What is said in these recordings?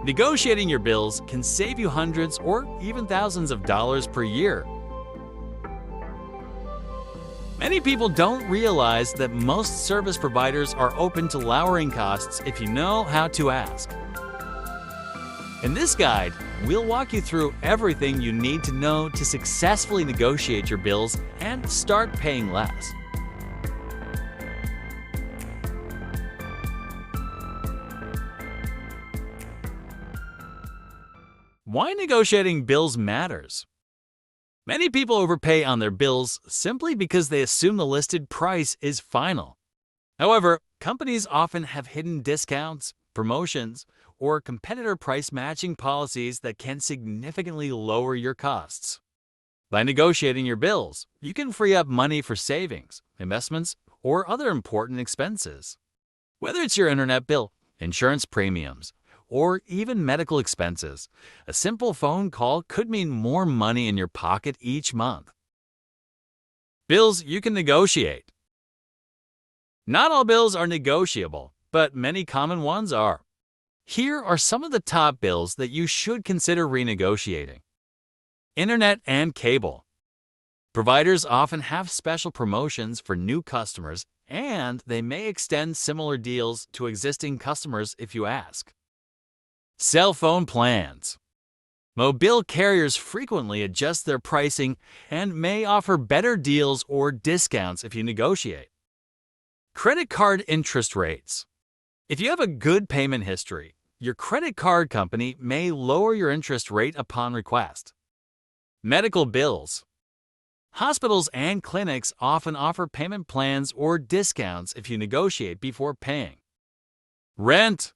Negotiating your bills can save you hundreds or even thousands of dollars per year. Many people don't realize that most service providers are open to lowering costs if you know how to ask. In this guide, we'll walk you through everything you need to know to successfully negotiate your bills and start paying less. Why negotiating bills matters. Many people overpay on their bills simply because they assume the listed price is final. However, companies often have hidden discounts, promotions, or competitor price matching policies that can significantly lower your costs. By negotiating your bills, you can free up money for savings, investments, or other important expenses. Whether it's your internet bill, insurance premiums, or even medical expenses, a simple phone call could mean more money in your pocket each month. Bills you can negotiate. Not all bills are negotiable, but many common ones are. Here are some of the top bills that you should consider renegotiating. Internet and cable. Providers often have special promotions for new customers, and they may extend similar deals to existing customers if you ask. Cell phone plans. Mobile carriers frequently adjust their pricing and may offer better deals or discounts if you negotiate. Credit card interest rates. If you have a good payment history, your credit card company may lower your interest rate upon request. Medical bills. Hospitals and clinics often offer payment plans or discounts if you negotiate before paying. Rent.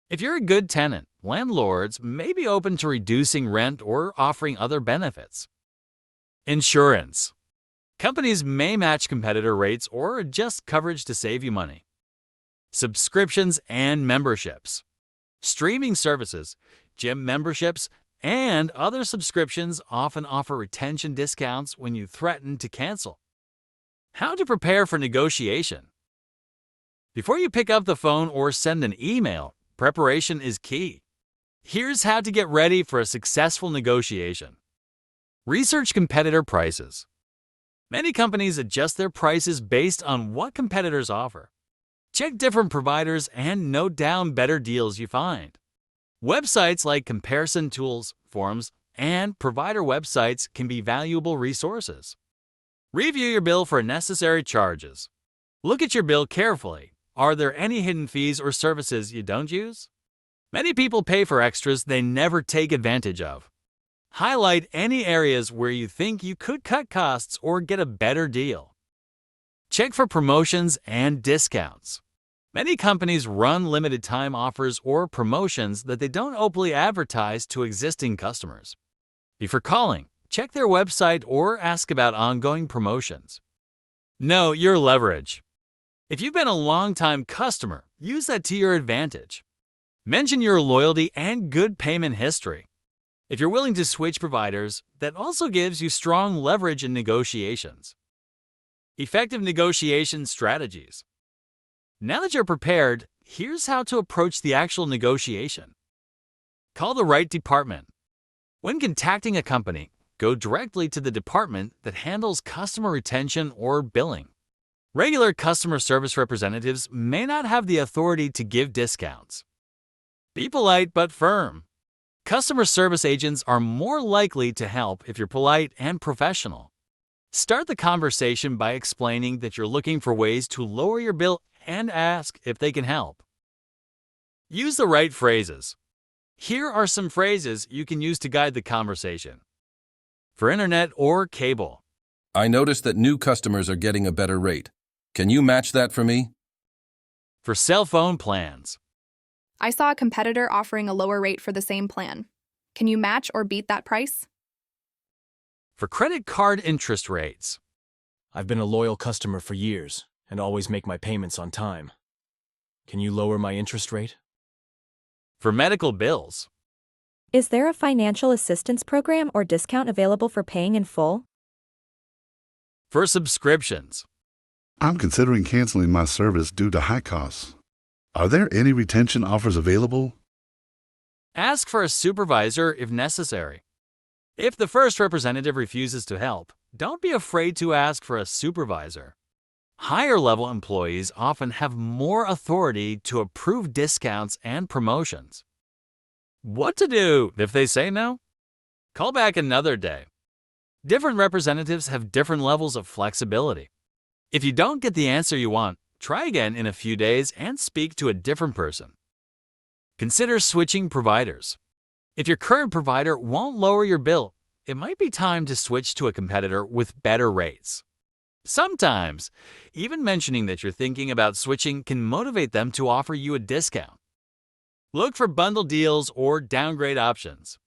If you're a good tenant, landlords may be open to reducing rent or offering other benefits. Insurance. Companies may match competitor rates or adjust coverage to save you money. Subscriptions and memberships. Streaming services, gym memberships, and other subscriptions often offer retention discounts when you threaten to cancel. How to prepare for negotiation. Before you pick up the phone or send an email, preparation is key. Here's how to get ready for a successful negotiation. Research competitor prices. Many companies adjust their prices based on what competitors offer. Check different providers and note down better deals you find. Websites like comparison tools, forums, and provider websites can be valuable resources. Review your bill for necessary charges. Look at your bill carefully. Are there any hidden fees or services you don't use? Many people pay for extras they never take advantage of. Highlight any areas where you think you could cut costs or get a better deal. Check for promotions and discounts. Many companies run limited time offers or promotions that they don't openly advertise to existing customers. Before calling, check their website or ask about ongoing promotions. Know your leverage. If you've been a long-time customer, use that to your advantage. Mention your loyalty and good payment history. If you're willing to switch providers, that also gives you strong leverage in negotiations. Effective negotiation strategies. Now that you're prepared, here's how to approach the actual negotiation. Call the right department. When contacting a company, go directly to the department that handles customer retention or billing. Regular customer service representatives may not have the authority to give discounts. Be polite but firm. Customer service agents are more likely to help if you're polite and professional. Start the conversation by explaining that you're looking for ways to lower your bill and ask if they can help. Use the right phrases. Here are some phrases you can use to guide the conversation. For internet or cable. I noticed that new customers are getting a better rate. Can you match that for me? For cell phone plans. I saw a competitor offering a lower rate for the same plan. Can you match or beat that price? For credit card interest rates. I've been a loyal customer for years and always make my payments on time. Can you lower my interest rate? For medical bills. Is there a financial assistance program or discount available for paying in full? For subscriptions. I'm considering canceling my service due to high costs. Are there any retention offers available? Ask for a supervisor if necessary. If the first representative refuses to help, don't be afraid to ask for a supervisor. Higher-level employees often have more authority to approve discounts and promotions. What to do if they say no? Call back another day. Different representatives have different levels of flexibility. If you don't get the answer you want, try again in a few days and speak to a different person. Consider switching providers. If your current provider won't lower your bill, it might be time to switch to a competitor with better rates. Sometimes, even mentioning that you're thinking about switching can motivate them to offer you a discount. Look for bundle deals or downgrade options.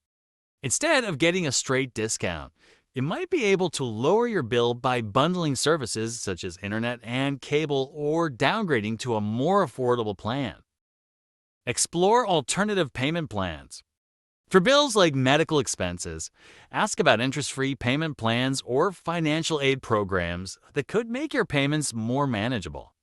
Instead of getting a straight discount, you might be able to lower your bill by bundling services such as internet and cable or downgrading to a more affordable plan. Explore alternative payment plans. For bills like medical expenses, ask about interest-free payment plans or financial aid programs that could make your payments more manageable.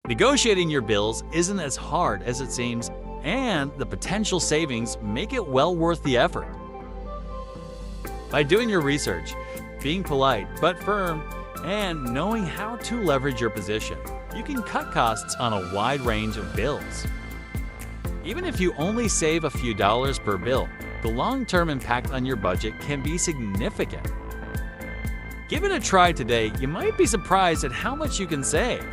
Negotiating your bills isn't as hard as it seems, and the potential savings make it well worth the effort. By doing your research, being polite but firm, and knowing how to leverage your position, you can cut costs on a wide range of bills. Even if you only save a few dollars per bill, the long-term impact on your budget can be significant. Give it a try today. You might be surprised at how much you can save.